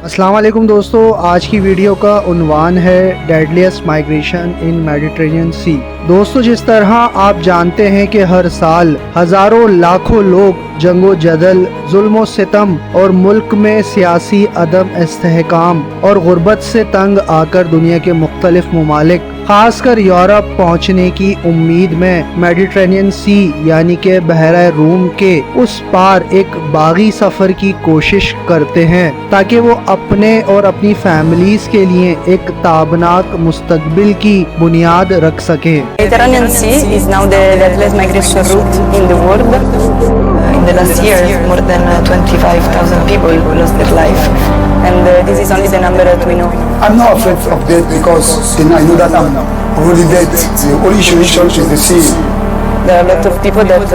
अस्सलाम वालेकुम दोस्तों, आज की वीडियो का उन्वान है डेडलीस्ट माइग्रेशन इन मेडिटेरेनियन सी। दोस्तों, जिस तरह आप जानते हैं कि हर साल हजारों लाखों लोग जंगो जदल, जुल्म सितम और मुल्क में सियासी अदम इस्तेहकाम और गुर्बत से तंग आकर दुनिया के मुख्तलिफ ममालिक खासकर यूरोप पहुंचने की उम्मीद में मेडिटेरेनियन सी यानी के बहरा रूम के उस पार एक बागी सफर की कोशिश करते हैं ताकि वो अपने और अपनी फैमिलीज के लिए एक ताबनाक मुस्तकबिल की बुनियाद रख सकें। Mediterranean Sea is now the deadliest migration route in the world. In the last year, more than 25,000 people lost their life, and this is only the number that we know. I'm not afraid of death because I know that I'm already dead. The only issue is the sea. There are a lot of people that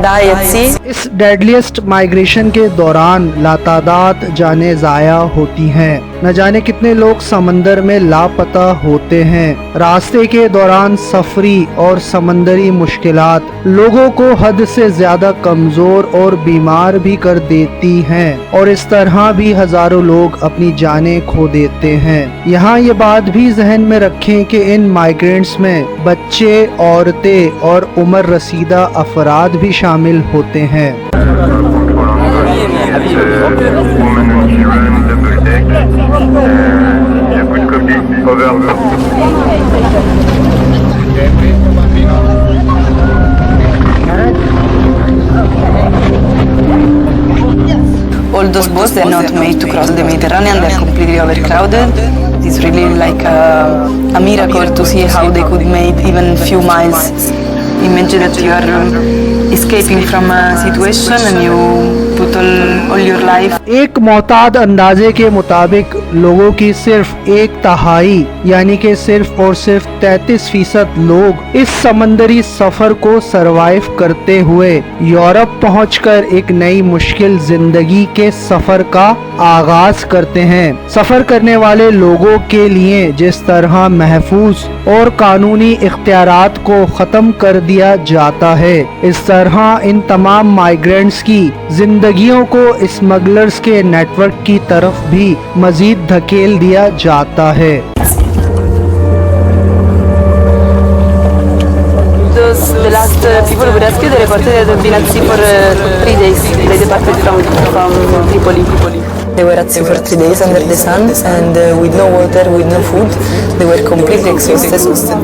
die at sea. इस deadliest migration के दौरान लातादाद जाने जाया होती हैं। न जाने कितने लोग समंदर में लापता होते हैं। रास्ते के दौरान सफरी और समंदरी मुश्किलात लोगों को हद से ज्यादा कमजोर और बीमार भी कर देती हैं और इस तरह भी हजारों लोग अपनी जानें खो देते हैं। यहाँ ये बात भी जहन में रखें कि इन माइग्रेंट्स में बच्चे, औरतें और उम्र रसीदा अफराद भी शामिल होते हैं। All those boats, they're not made to cross the Mediterranean. They're completely overcrowded. It's really like a miracle to see how they could make even few miles. Imagine that you are escaping from a situation and you put all your life. एक मोहताद अंदाजे के मुताबिक लोगों की सिर्फ एक तिहाई यानी कि सिर्फ और सिर्फ 33% लोग इस समंदरी सफर को सरवाइव करते हुए यूरोप पहुंचकर एक नई मुश्किल जिंदगी के सफर का आगाज करते हैं। सफर करने वाले लोगों के लिए जिस तरह महफूज और कानूनी इख्तियारात को खत्म कर दिया जाता है, इस तरह इन तमाम माइग्रेंट्स की जिंदगियों को स्मगलर्स के नेटवर्क की तरफ भी मजीद धकेल दिया जाता है। The last people we rescued, they reported that they've been at sea for 3 days. They departed from Tripoli. They were at sea for 3 days under the sun and with no water, with no food. They were completely exhausted.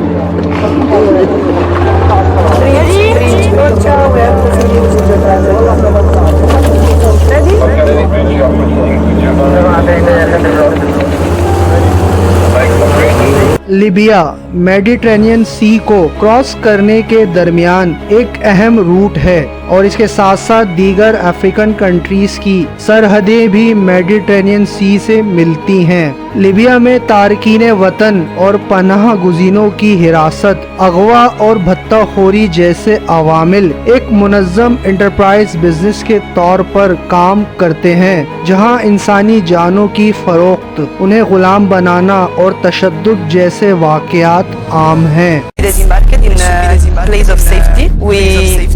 Libya Mediterranean Sea को cross करने के दरमियान एक अहम root है और इसके साथ साथ दीगर अफ्रीकन कंट्रीज की सरहदें भी मेडिटेरेनियन सी से मिलती हैं। लीबिया में तारकीन वतन और पनाह गुज़ीनों की हिरासत, अगवा और भत्ताखोरी जैसे अवामिल एक मुनज़्ज़म एंटरप्राइज बिजनेस के तौर पर काम करते हैं, जहां इंसानी जानों की फरोख्त, उन्हें गुलाम बनाना और तशद्दुद जैसे वाक़यात आम हैं। Disembarked in a place of safety. We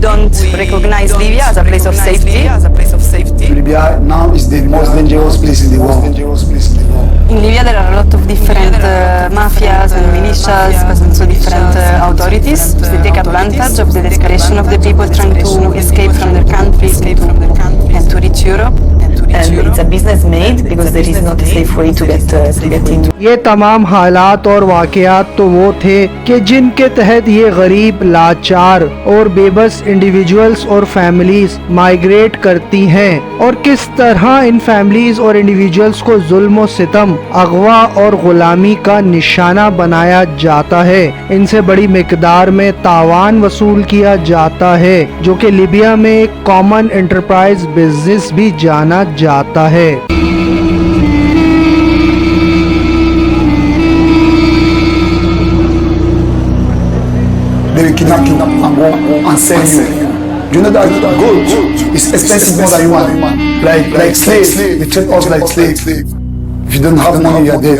don't recognize Libya as a place of safety. Libya now is the most dangerous place in the world. In Libya there are a lot of different mafias and militias, but also different authorities. They take advantage of the desperation of the people trying to escape from their countries and to reach Europe. And it's a business made because there is not a safe way to get into. ये तमाम हालात और वाक़यात तो वो थे कि जिनके तहत ये गरीब, लाचार और बेबस इंडिविजुअल्स और फैमिलीज माइग्रेट करती हैं और किस तरह इन फैमिलीज और इंडिविजुअल्स को जुल्म सितम, अगवा और गुलामी का निशाना बनाया जाता है। इनसे बड़ी मिकदार में तावान वसूल किया जाता है, जो कि लीबिया में एक कॉमन एंटरप्राइज बिजनेस भी जाना जाता है। They will kidnap you and sell you. Do you know that gold is expensive more than human? Like slaves, they treat us like slaves. If you don't have money, you are dead.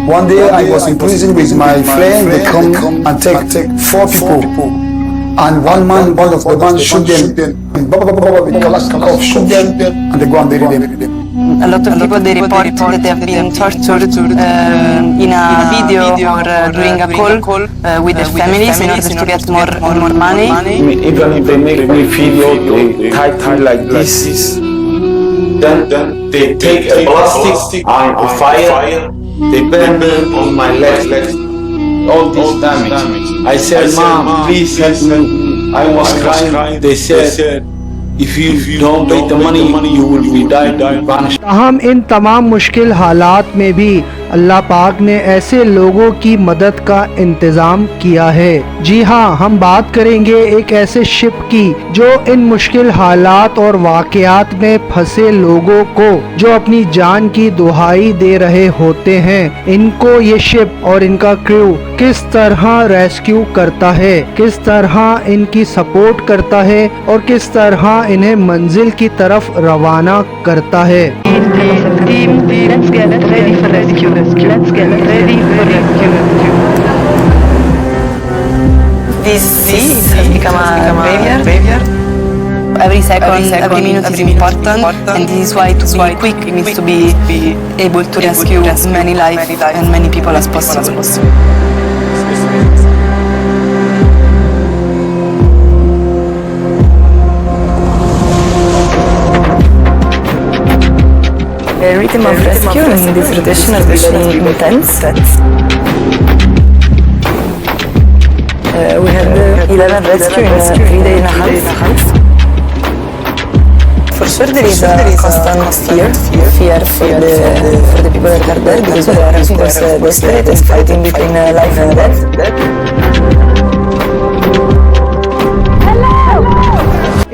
One day I was in prison with my friend. They come and take 4 people, and one of the man shoot them. With Kalashnikov, shoot them, and they go and bury them. A lot of people they report that they have been tortured in a video or during a call with their families in order to get more money. Even if they make me video, they tie me like this. Then they take a plastic on fire, they burn on my legs. All this damage. I said, Mom, please help me. I was crying. They said, if you don't pay the money, you will be vanished. हम इन तमाम मुश्किल हालात में भी अल्लाह पाक ने ऐसे लोगों की मदद का इंतज़ाम किया है। जी हाँ, हम बात करेंगे एक ऐसे शिप की जो इन मुश्किल हालात और वाक़यात में फंसे लोगों को जो अपनी जान की दुहाई दे रहे होते हैं, इनको ये शिप और इनका क्रू किस तरह रेस्क्यू करता है, किस तरह इनकी सपोर्ट करता है और किस तरह इन्हें मंजिल की तरफ रवाना करता है। Let's get ready for rescue. Let's get ready for rescue. This sea has become a graveyard. Every second, every minute is important, and this is why to be quick means to be able to rescue many lives and many people as possible. The rhythm of rescue in this rotation has been very intense. We had 11 rescue in 3 days and a half. For sure there is a constant fear for the people that are there because they are of course desperate and fighting between life and death.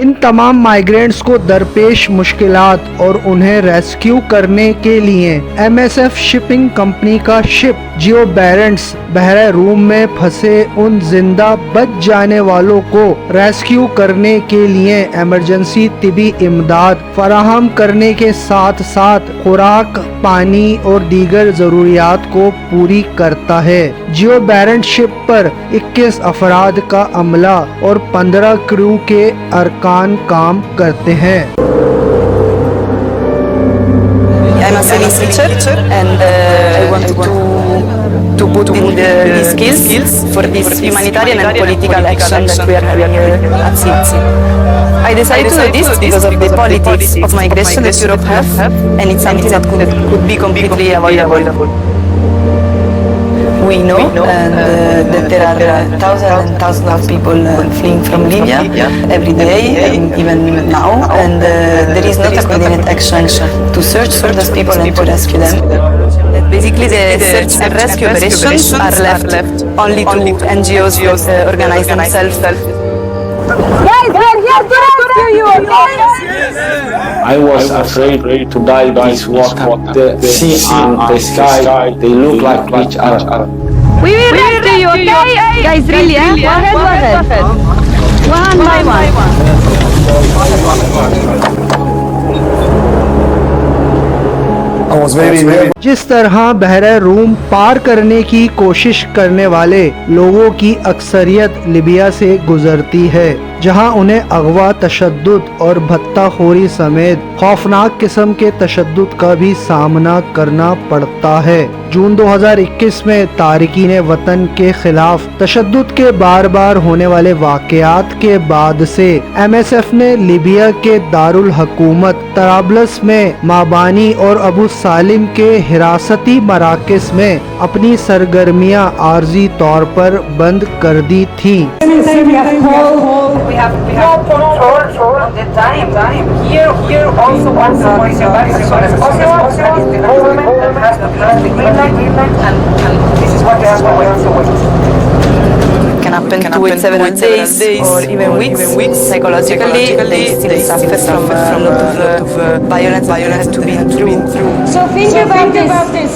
इन तमाम migrants को दरपेश मुश्किलात और उन्हें rescue करने के लिए MSF shipping company का शिप जियो बैरेंट्स बहरे रूम में फंसे उन जिंदा बच जाने वालों को रेस्क्यू करने के लिए इमरजेंसी तिबी इमदाद फराहम करने के साथ साथ खुराक, पानी और दीगर ज़रूरियात को पूरी करता है। जियो बैरेंट शिप पर 21 अफराद का अमला और 15 क्रू के अरकान काम करते हैं। I'm a sales teacher and I wanted to put in the skills for this humanitarian and political action that we are having at SEED. I decided to do this because of the politics of migration that Europe have, and it's something that could be completely avoidable. We know that there are thousands and thousands of people fleeing from Libya every day, even now, and there is not a coordinated action to search for those people and to rescue them. Basically, the search and rescue operations are left only to NGOs that organize themselves. Guys, we're here to rescue you, okay? I was afraid to die this water. The sea and the sky, they look like each other. We will rescue you, okay? Guys, really, eh? One head. One by one. I was very जिस तरह बहरे room पार करने की कोशिश करने वाले लोगों की अक्सरियत लिबिया से गुजरती है, जहां उन्हें अगवा, तशद्दुद और भत्ताखोरी समेत खौफनाक किस्म के तशद्दुद का भी सामना करना पड़ता है। जून 2021 में तारिकीन वतन के खिलाफ तशद्दुद के बार बार होने वाले वाक़यात के बाद से MSF ने लिबिया के दारुल हुकूमत तराबलस में माबानी और अबू सालिम के हिरासती मराकज़ में अपनी सरगर्मियां आर्जी तौर पर बंद कर दी थी। We have no control of the time. Here also once your back as soon as possible. The government has to close the green light, and this is what they have to wait. Can happen to several days or even weeks. Psychologically, they still suffer from a lot of violence that they have to be through. So think about this.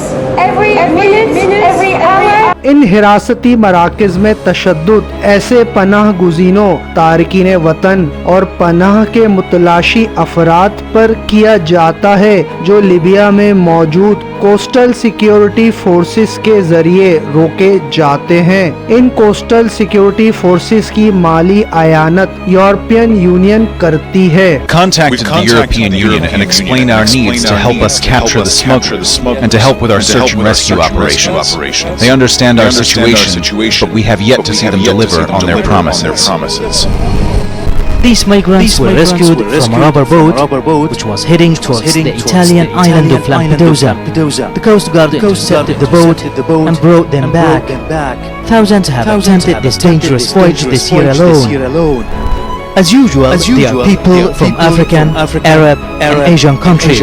Every minute, every hour. इन हिरासती मराकज़ में तशद्दुद ऐसे पनाह गुज़ीनों, तारकीन वतन और पनाह के मुतलाशी अफराद पर किया जाता है जो लिबिया में मौजूद कोस्टल सिक्योरिटी फोर्सेस के जरिए रोके जाते हैं। इन कोस्टल सिक्योरिटी फोर्सेस की माली आयानत यूरोपियन यूनियन करती है। Contacted the European Union and explained our needs to help us capture the smugglers and to help with our search and rescue operations. They understand our situation, but we have yet to see them deliver on their promises. These migrants were rescued from a rubber boat which was heading towards the Italian island of Lampedusa. The Coast Guard intercepted the boat and brought them back. Thousands have attempted this dangerous voyage this year alone. As usual, they are people from African, Arab and Asian countries.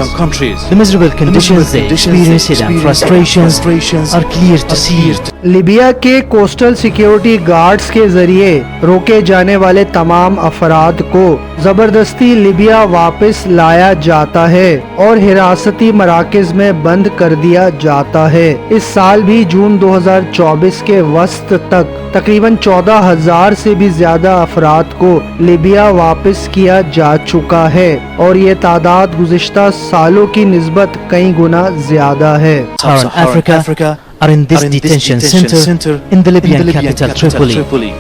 The miserable conditions they experienced and frustrations are clear to see. Libya के coastal security guards के जरिए रोके जाने वाले तमाम अफराद को जबरदस्ती लीबिया वापस लाया जाता है और हिरासती मराकज में बंद कर दिया जाता है। इस साल भी जून 2024 के वस्त तक तकरीबन 14,000 से भी ज्यादा अफराद को लीबिया वापस किया जा चुका है और ये तादाद गुज़िश्ता सालों की निस्बत कई गुना ज्यादा है। Africa are in this detention center in the Libyan capital Tripoli.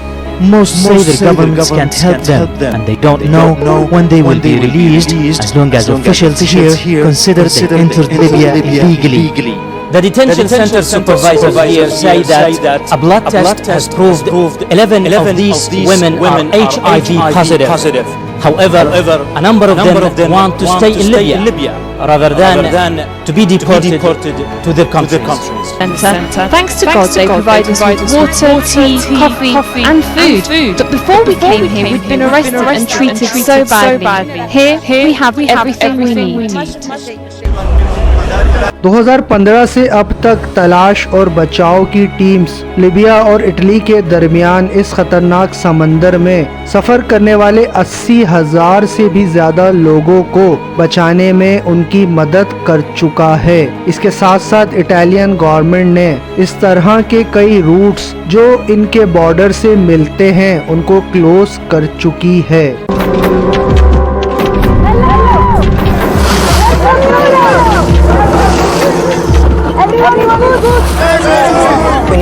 Most say their governments can't help them and they don't know when they will be released as long as officials here consider they entered Libya illegally. The detention center supervisors here say that a blood test has proved 11 of these women are HIV positive. However, a number of them want to stay in Libya rather than to be deported to their countries. Thanks to God, they provide us with water, tea, coffee and food. But before we came here, we'd been arrested and treated so badly. Here we have everything we need. 2015 से अब तक तलाश और बचाव की teams Libya और Italy के दरमियान इस खतरनाक समंदर में सफर करने वाले 80,000 से भी ज्यादा लोगों को बचाने में उनकी मदद कर चुका है। इसके साथ साथ इटालियन गवर्नमेंट ने इस तरह के कई रूट्स जो इनके बॉर्डर से मिलते हैं उनको क्लोज कर चुकी है।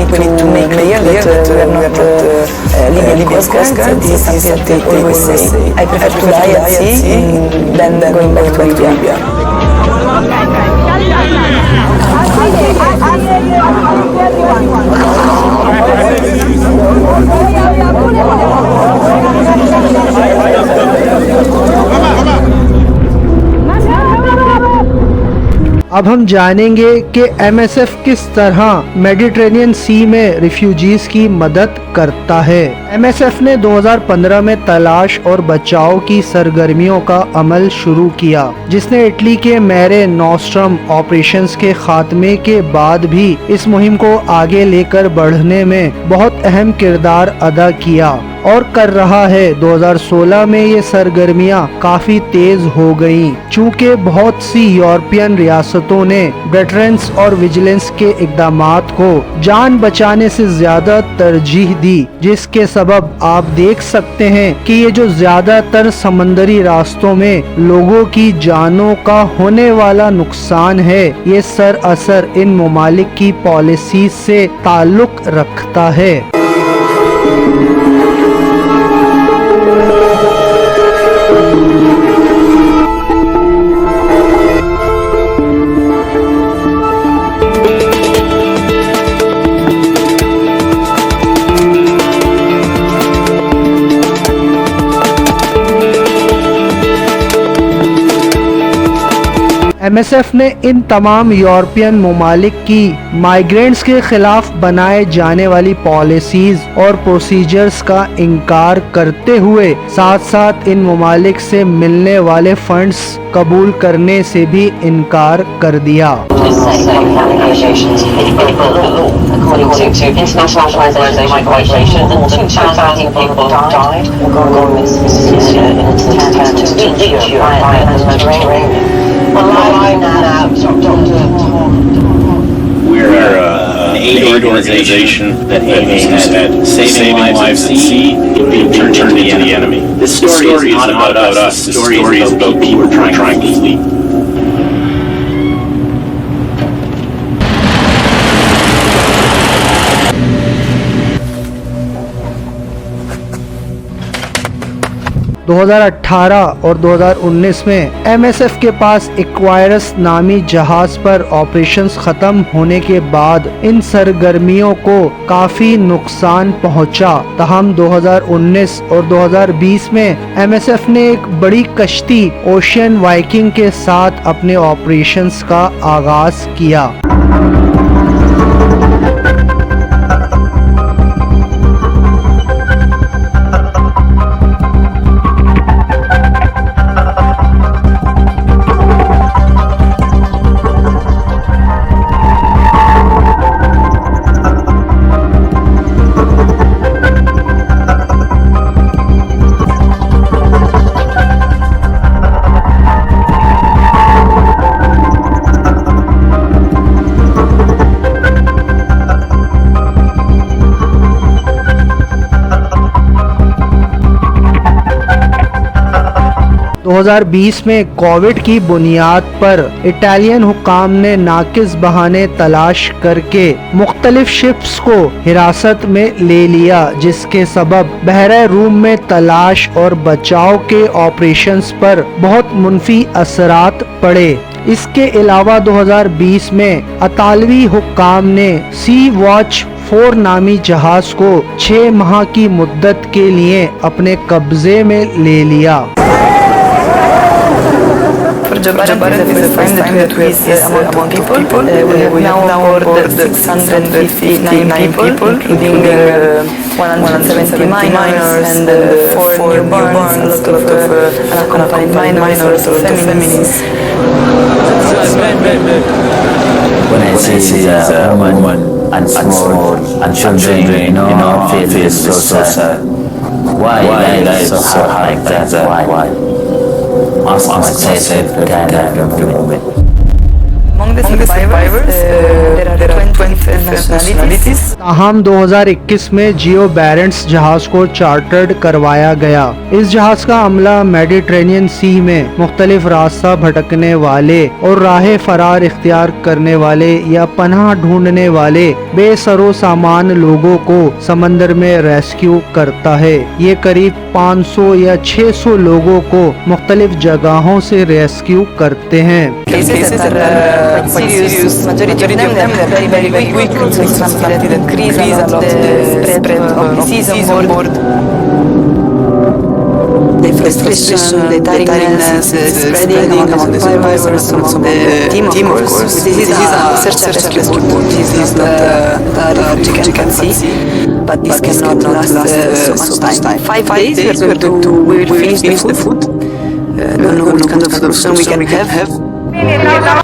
We need to make clear that we are not Libyan Coast Guard. This is something that they always say. I prefer to die at sea than going back to Libya. अब हम जानेंगे कि MSF किस तरह Mediterranean सी में refugees की मदद करता है। MSF ने 2015 में तलाश और बचाव की सरगर्मियों का अमल शुरू किया, जिसने इटली के मेरे नोस्ट्रम ऑपरेशंस के खात्मे के बाद भी इस मुहिम को आगे लेकर बढ़ने में बहुत अहम किरदार अदा किया और कर रहा है। 2016 में ये सरगर्मियां काफी तेज हो गयीं, चूँकि बहुत सी यूरोपियन रियासतों ने वेटरन्स और विजिलेंस के इकदामात को जान बचाने से ज्यादा तरजीह दी, जिसके सबब आप देख सकते हैं कि ये जो ज्यादातर समंदरी रास्तों में लोगों की जानों का होने वाला नुकसान है, ये सरासर इन ममालिक की पॉलिसी से ताल्लुक रखता है। MSF ने इन तमाम यूरोपियन ममालिक की माइग्रेंट्स के खिलाफ बनाए जाने वाली पॉलिसीज और प्रोसीजर्स का इनकार करते हुए साथ साथ इन ममालिक से मिलने वाले फंड्स कबूल करने से भी इनकार कर दिया। We're an aid organization that aims at saving lives at sea and being turned into the enemy. This story is not about us. This story is about people trying to flee. 2018 और 2019 में MSF के पास एक्वायरस नामी जहाज पर operations खत्म होने के बाद इन सरगर्मियों को काफी नुकसान पहुंचा। तहम 2019 और 2020 में MSF ने एक बड़ी कश्ती ओशियन वाइकिंग के साथ अपने ऑपरेशंस का आगाज किया। 2020 में कोविड की बुनियाद पर इटालियन हुकाम ने नाकिस बहाने तलाश करके मुख्तलिफ शिप्स को हिरासत में ले लिया, जिसके सबब बहरे रूम में तलाश और बचाव के ऑपरेशंस पर बहुत मुनफी असरात पड़े। इसके अलावा 2020 में अतालवी हुक्काम ने सी वॉच 4 नामी जहाज को 6 माह की मुद्दत के लिए अपने कब्जे में ले लिया। For Jabaran is a time that we have amount of people. We have now ordered 659 people, including 170 minors and 4 newborns, a lot of unaccompanied minors, a lot of feminists. When I see a woman and small and children, it feels so sad. Why life so hard like that? Why? Ask myself again every moment. Among the survivors, there are 20 nationalities. ताहम 2021 में जियो Barents जहाज को chartered करवाया गया। इस जहाज का अमला मेडिटेरेनियन सी में मुख्तलिफ रास्ता भटकने वाले और राह फरार इख्तियार करने वाले या पनाह ढूंढने वाले बेसरो सामान लोगों को समंदर में रेस्क्यू करता है। ये करीब 500 या 600 लोगों को मुख्तलिफ जगहों से रेस्क्यू करते हैं। Serious. Majority of them are very weak. So it's something that increase a lot the spread of disease on board. The frustration, the tiredness, spreading among the survivors, among the team, of course. This is a search and rescue boat. This is not a refuge you can see. But this cannot last so much time. 5 days we will finish the food. Don't know what kind of solution we can have.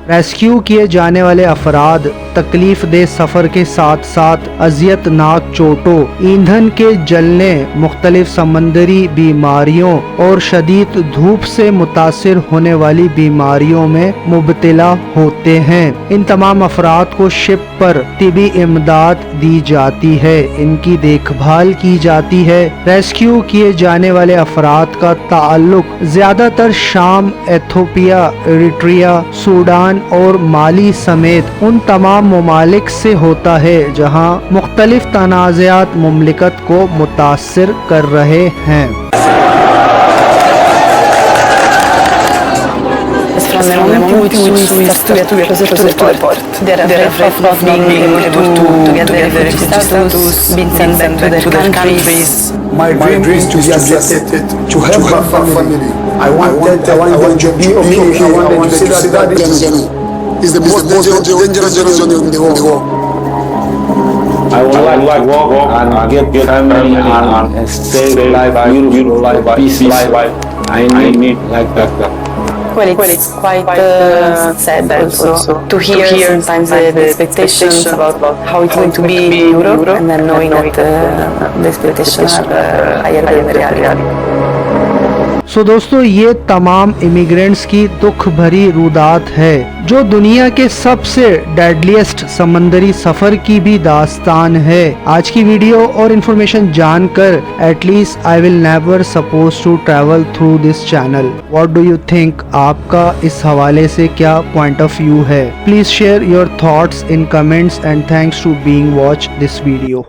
Rescue किए जाने वाले अफराद तकलीफ दे सफर के साथ साथ अजियतनाक चोटों, ईंधन के जलने, मुख्तलिफ समंदरी बीमारियों और शदीद धूप से मुतासिर होने वाली बीमारियों में मुब्तला होते हैं। इन तमाम अफराद को शिप पर तिबी इमदाद दी जाती है, इनकी देखभाल की जाती है। रेस्क्यू किए जाने वाले अफराद का ताल्लुक ज्यादातर शाम, एथोपिया, इरिट्रिया, सूडान और माली समेत उन तमाम ममालिक से होता है जहां मुख्तलिफ तनाज़ात मुमलिकत को मुतासिर कर रहे हैं। From the moment in which we start to get closer to the port, they are afraid of not being able to get their refugee status, being sent back to their countries. My dream is to be accepted, to help my family. I want them to be okay. I want them to see that is the most dangerous journey in the world. I would like to walk and get family and stay life, beautiful life, peaceful life. I need like that. Well, it's quite sad also to hear sometimes the expectations about how it's going to be in Europe, and then knowing that the expectations are higher than the reality. सो दोस्तों, ये तमाम immigrants की दुख भरी रुदात है जो दुनिया के सबसे डेडलीस्ट समंदरी सफर की भी दास्तान है। आज की वीडियो और इन्फॉर्मेशन जानकर at least I will never suppose to travel through this channel. What do you think? आपका इस हवाले से क्या पॉइंट ऑफ व्यू है? Please share your thoughts in comments and thanks to being watch this video.